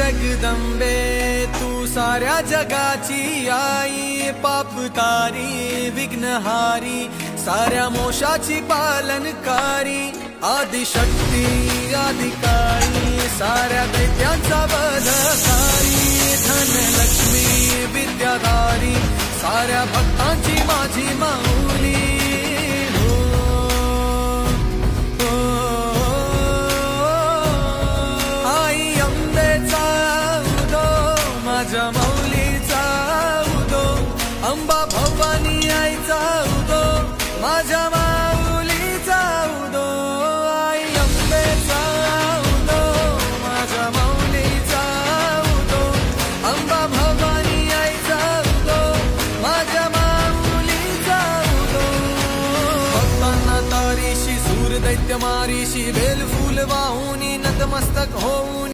जगदंबे तू साऱ्या जगाची आई, पाप तारी विघ्नहारी साऱ्या मोशाची पालनकारी, आदिशक्ती आदिकाळी साऱ्या दैत्यांचा वधकारी, धनलक्ष्मी विद्याधारी साऱ्या भक्तांची माझी माऊली। माझ्या माऊलीचा उदो, अंबा भवानी आईचा उदो, माझ्या माऊलीचा उदो, आई अंबेचा उदो, माझ्या माऊलीचा उदो, अंबा भवानी आईचा उदो, माझ्या माऊलीचा उदो। भक्तांना तारीशी सूर दैत्य मारीशी, बेल फूल वाहुनी नतमस्तक होऊन